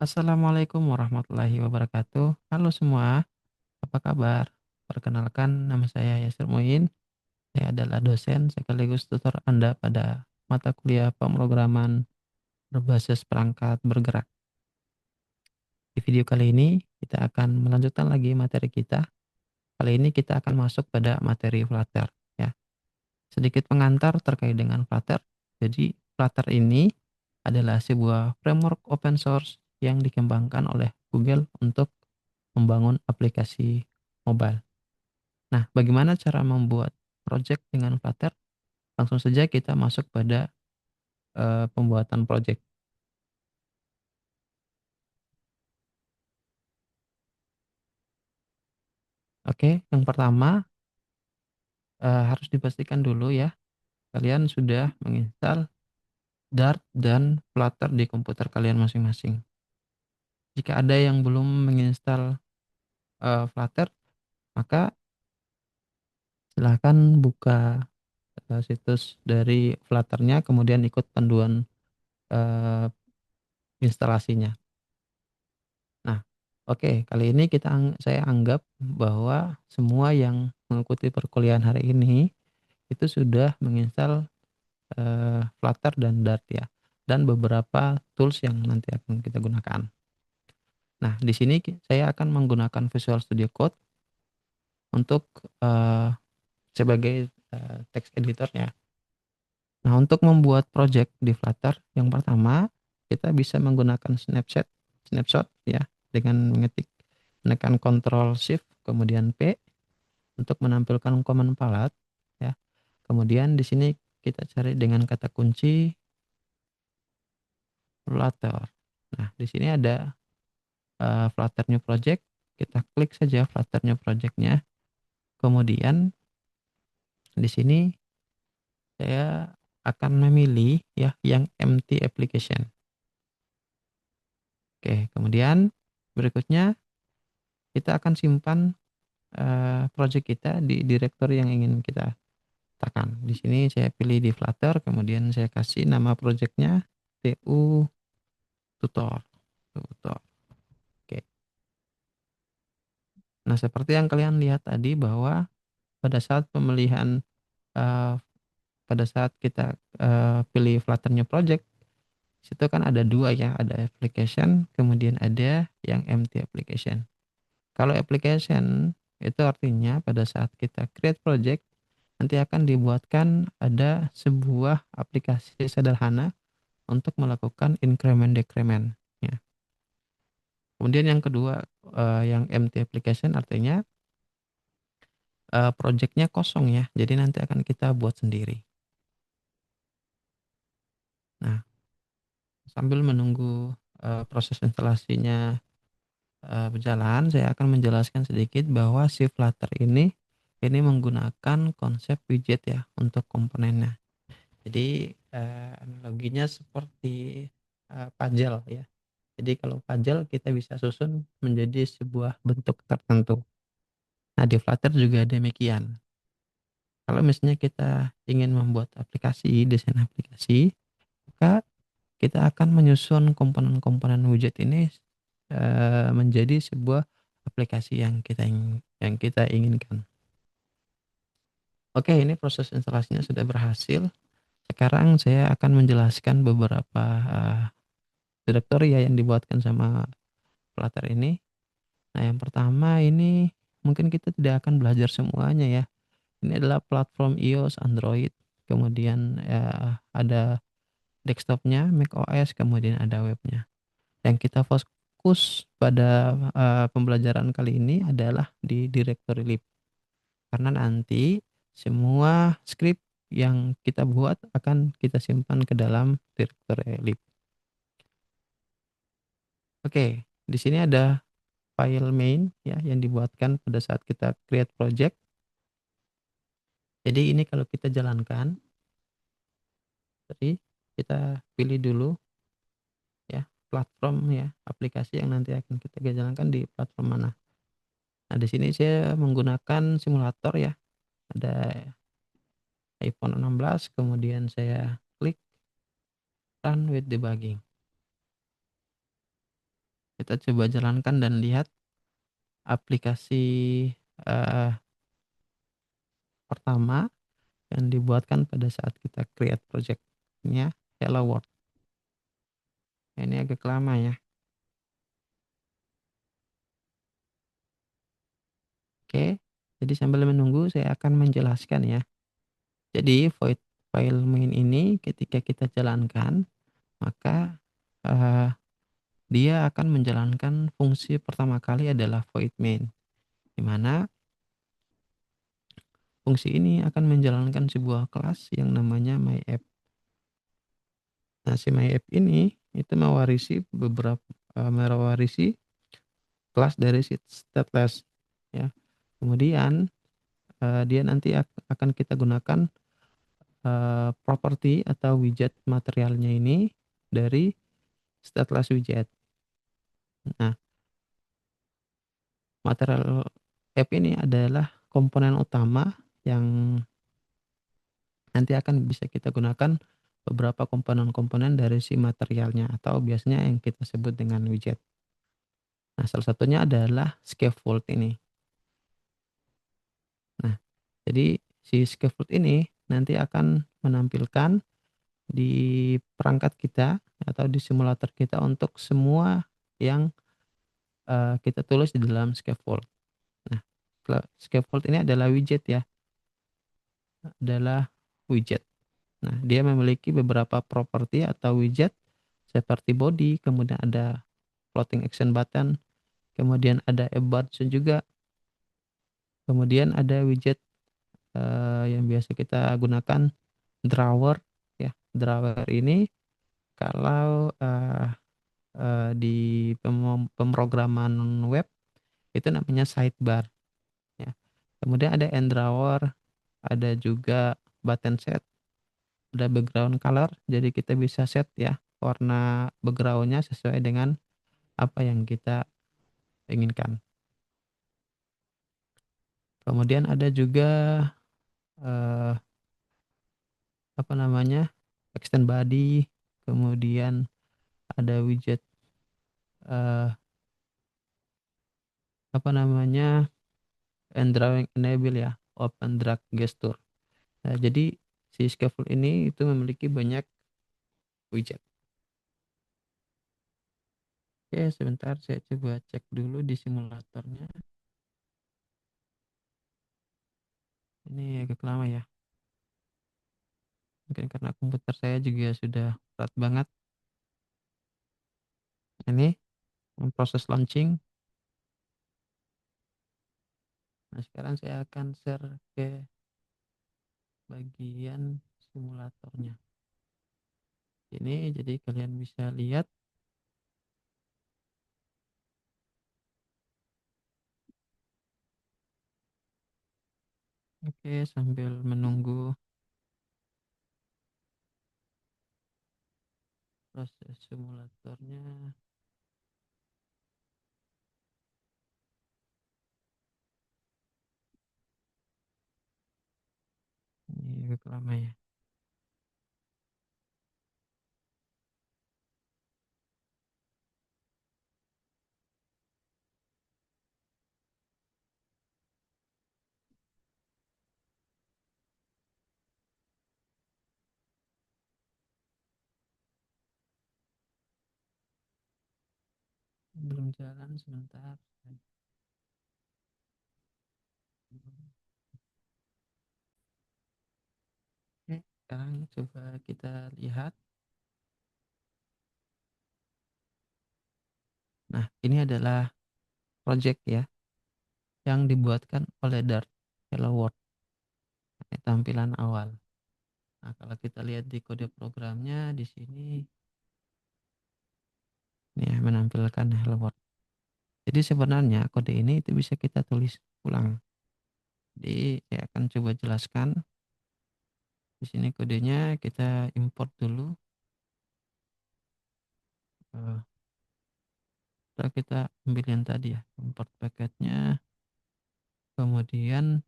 Assalamualaikum warahmatullahi wabarakatuh. Halo semua, apa kabar? Perkenalkan, nama saya Yasir Muin. Saya adalah dosen sekaligus tutor Anda pada mata kuliah pemrograman berbasis perangkat bergerak. Di video kali ini, kita akan melanjutkan lagi materi kita. Kali ini kita akan masuk pada materi Flutter. Ya. Sedikit pengantar terkait dengan Flutter. Jadi, Flutter ini adalah sebuah framework open source yang dikembangkan oleh Google untuk membangun aplikasi mobile. Nah, bagaimana cara membuat project dengan Flutter? Langsung saja kita masuk pada pembuatan project. Oke, yang pertama harus dipastikan dulu ya, kalian sudah menginstal Dart dan Flutter di komputer kalian masing-masing. Jika ada yang belum menginstal Flutter, maka silahkan buka situs dari Flutter-nya, kemudian ikut panduan eh, instalasinya. Nah, oke, kali ini saya anggap bahwa semua yang mengikuti perkuliahan hari ini itu sudah menginstal Flutter dan Dart ya, dan beberapa tools yang nanti akan kita gunakan. Nah, di sini saya akan menggunakan Visual Studio Code untuk eh, sebagai text editornya. Nah, untuk membuat project di Flutter, yang pertama kita bisa menggunakan snapshot ya, dengan menekan Ctrl Shift kemudian P untuk menampilkan command palette ya. Kemudian di sini kita cari dengan kata kunci Flutter. Nah, di sini ada Flutter New Project. Kita klik saja Flutter New Project-nya. Kemudian di sini saya akan memilih ya yang empty application. Oke, kemudian berikutnya kita akan simpan project kita di directory yang ingin kita tekan. Di sini saya pilih di Flutter, kemudian saya kasih nama projectnya TU tutor. Tutor. Oke. Nah, seperti yang kalian lihat tadi bahwa pada saat pemilihan eh, pada saat kita pilih Flutter New Project, situ kan ada dua ya, ada application, kemudian ada yang empty application. Kalau application itu artinya pada saat kita create project, nanti akan dibuatkan ada sebuah aplikasi sederhana untuk melakukan increment decrement. Ya. Kemudian yang kedua, yang empty application artinya projectnya kosong ya, jadi nanti akan kita buat sendiri. Nah, sambil menunggu proses instalasinya berjalan, saya akan menjelaskan sedikit bahwa si Flutter ini menggunakan konsep widget ya untuk komponennya. Jadi analoginya seperti puzzle ya. Jadi kalau puzzle kita bisa susun menjadi sebuah bentuk tertentu. Nah, di Flutter juga demikian. Kalau misalnya kita ingin membuat aplikasi, desain aplikasi, maka kita akan menyusun komponen-komponen widget ini menjadi sebuah aplikasi yang kita inginkan. Oke, ini proses instalasinya sudah berhasil. Sekarang saya akan menjelaskan beberapa direktori ya yang dibuatkan sama Flutter ini. Nah, yang pertama ini mungkin kita tidak akan belajar semuanya ya. Ini adalah platform iOS, Android, kemudian ada desktopnya, macOS, kemudian ada webnya. Yang kita fokus pada pembelajaran kali ini adalah di directory lib. Karena nanti semua script yang kita buat akan kita simpan ke dalam directory lib. Oke, di sini ada file main ya yang dibuatkan pada saat kita create project. Jadi ini kalau kita jalankan, tadi kita pilih dulu ya platform ya aplikasi yang nanti akan kita jalankan di platform mana. Nah, di sini saya menggunakan simulator ya. Ada iPhone 16, kemudian saya klik run with debugging. kita coba jalankan dan lihat aplikasi eh, pertama yang dibuatkan pada saat kita create project-nya Hello World. Ini agak lama ya. Oke, jadi sambil menunggu saya akan menjelaskan ya. Jadi void file main ini ketika kita jalankan, maka eh, dia akan menjalankan fungsi pertama kali adalah void main, di mana fungsi ini akan menjalankan sebuah kelas yang namanya myapp. Nah, si myapp ini itu mewarisi kelas dari si stateless ya. Kemudian dia nanti akan kita gunakan properti atau widget materialnya ini dari stateless widget. Nah, material app ini adalah komponen utama yang nanti akan bisa kita gunakan beberapa komponen-komponen dari si materialnya atau biasanya yang kita sebut dengan widget. Nah, salah satunya adalah scaffold ini. Nah, jadi si scaffold ini nanti akan menampilkan di perangkat kita atau di simulator kita untuk semua yang kita tulis di dalam scaffold. Nah, scaffold ini adalah widget ya, adalah widget. Nah, dia memiliki beberapa properti atau widget seperti body, kemudian ada floating action button, kemudian ada about juga, kemudian ada widget yang biasa kita gunakan drawer ya. Drawer ini kalau di pemrograman web itu namanya sidebar ya. Kemudian ada end drawer, ada juga button set, ada background color, jadi kita bisa set ya warna backgroundnya sesuai dengan apa yang kita inginkan. Kemudian ada juga eh, apa namanya extend body, kemudian ada widget eh, apa namanya and drawing enable ya, open drag gesture. Nah, jadi si scaffold ini itu memiliki banyak widget. Oke, sebentar saya coba cek dulu di simulatornya. Ini agak lama ya. Mungkin karena komputer saya juga sudah berat banget. Ini memproses launching. Nah, sekarang saya akan share ke bagian simulatornya. Ini jadi kalian bisa lihat. Oke, sambil menunggu proses simulatornya. Ini agak lama ya. Belum jalan sebentar. Oke, sekarang coba kita lihat. Nah, ini adalah project ya yang dibuatkan oleh Dart Hello World. Ini tampilan awal. Nah, kalau kita lihat di kode programnya di sini ini ya, menampilkan Hello World. Jadi sebenarnya kode ini itu bisa kita tulis ulang. Jadi saya akan coba jelaskan. Di sini kodenya kita import dulu. Eh, Setelah kita ambil yang tadi ya, import paketnya. Kemudian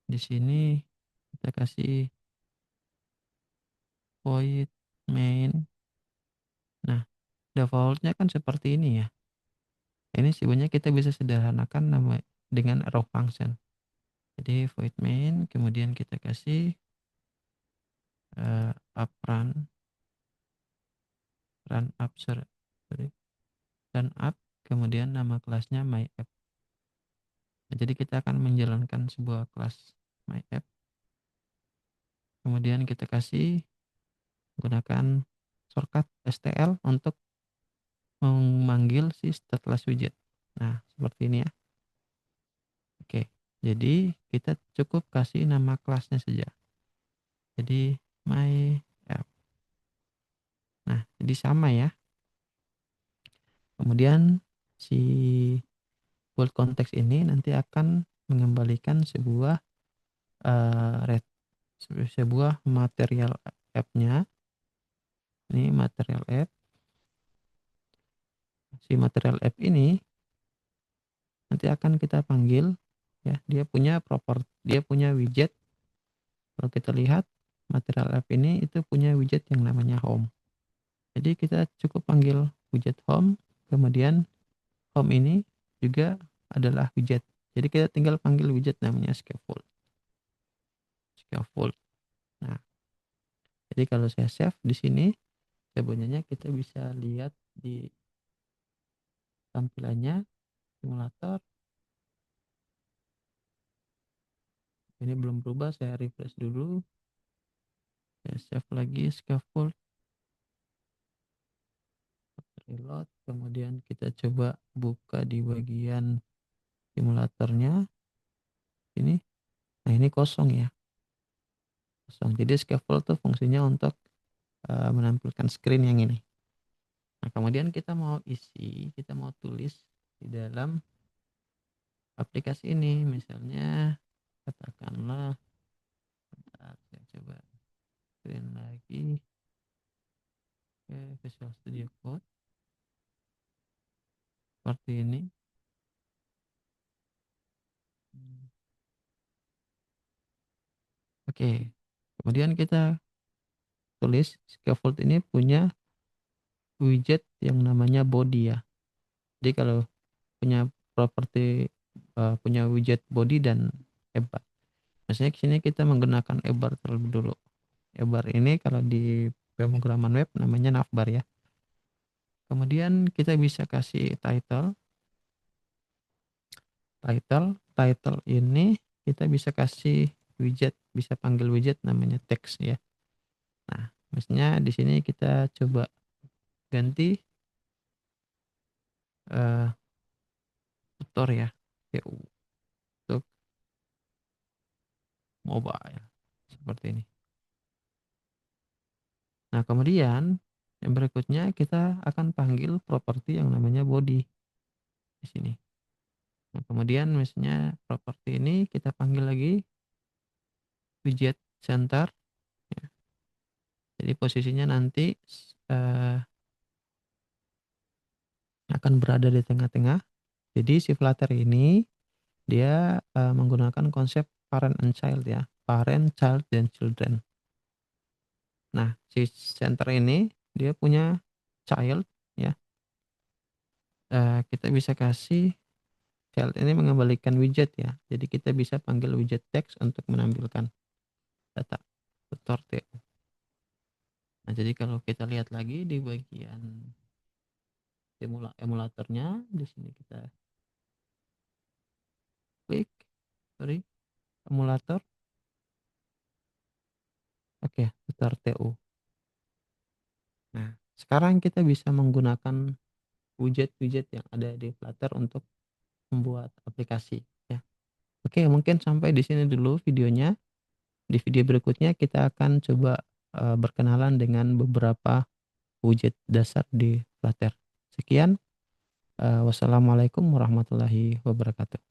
di sini kita kasih void main. Nah, defaultnya kan seperti ini ya. Ini sebenarnya kita bisa sederhanakan nama dengan arrow function. Jadi void main, kemudian kita kasih up run up, sorry, run up, kemudian nama kelasnya my app. Nah, jadi kita akan menjalankan sebuah kelas my app, kemudian kita kasih gunakan shortcut STL untuk memanggil si stateless widget. Nah, seperti ini ya. Oke, jadi kita cukup kasih nama kelasnya saja. Jadi my app. Nah, jadi sama ya. Kemudian si build context ini nanti akan mengembalikan sebuah red, sebuah material app-nya. Ini material app. Si material app ini nanti akan kita panggil ya, dia punya dia punya widget. Kalau kita lihat material app ini itu punya widget yang namanya home. Jadi kita cukup panggil widget home, kemudian home ini juga adalah widget. Jadi kita tinggal panggil widget namanya scaffold. Scaffold. Nah, jadi kalau saya save di sini, sebenarnya kita bisa lihat di tampilannya simulator. Ini belum berubah, saya refresh dulu. Saya save lagi scaffold, reload, kemudian kita coba buka di bagian simulatornya. Ini, nah ini kosong ya, kosong. Jadi scaffold tuh fungsinya untuk menampilkan screen yang ini. Nah, kemudian kita mau isi, kita mau tulis di dalam aplikasi ini, misalnya katakanlah, saya coba screen lagi ke Visual Studio Code seperti ini. Oke, kemudian kita tulis scaffold ini punya widget yang namanya body ya. Jadi kalau punya properti punya widget body dan ebar. Maksudnya di sini kita menggunakan ebar terlebih dulu. Ebar ini kalau di pemrograman web namanya navbar ya. Kemudian kita bisa kasih title ini kita bisa kasih widget, bisa panggil widget namanya text ya. Nah, maksudnya di sini kita coba ganti uh, tutor ya, TU untuk mobile seperti ini. Nah, kemudian yang berikutnya kita akan panggil properti yang namanya body di sini. Nah, kemudian misalnya properti ini kita panggil lagi widget center. Ya. Jadi posisinya nanti uh, akan berada di tengah-tengah. Jadi si Flutter ini dia menggunakan konsep parent and child ya, parent, child, dan children. Nah, si center ini dia punya child ya. Kita bisa kasih child ini mengembalikan widget ya. Jadi kita bisa panggil widget text untuk menampilkan data tutor TU. Nah, jadi kalau kita lihat lagi di bagian emulatornya, di sini kita klik, sorry, emulator. Oke, tutor TU. Nah, sekarang kita bisa menggunakan widget-widget yang ada di Flutter untuk membuat aplikasi ya. Oke, mungkin sampai di sini dulu videonya. Di video berikutnya kita akan coba berkenalan dengan beberapa widget dasar di Flutter. Sekian, wassalamualaikum warahmatullahi wabarakatuh.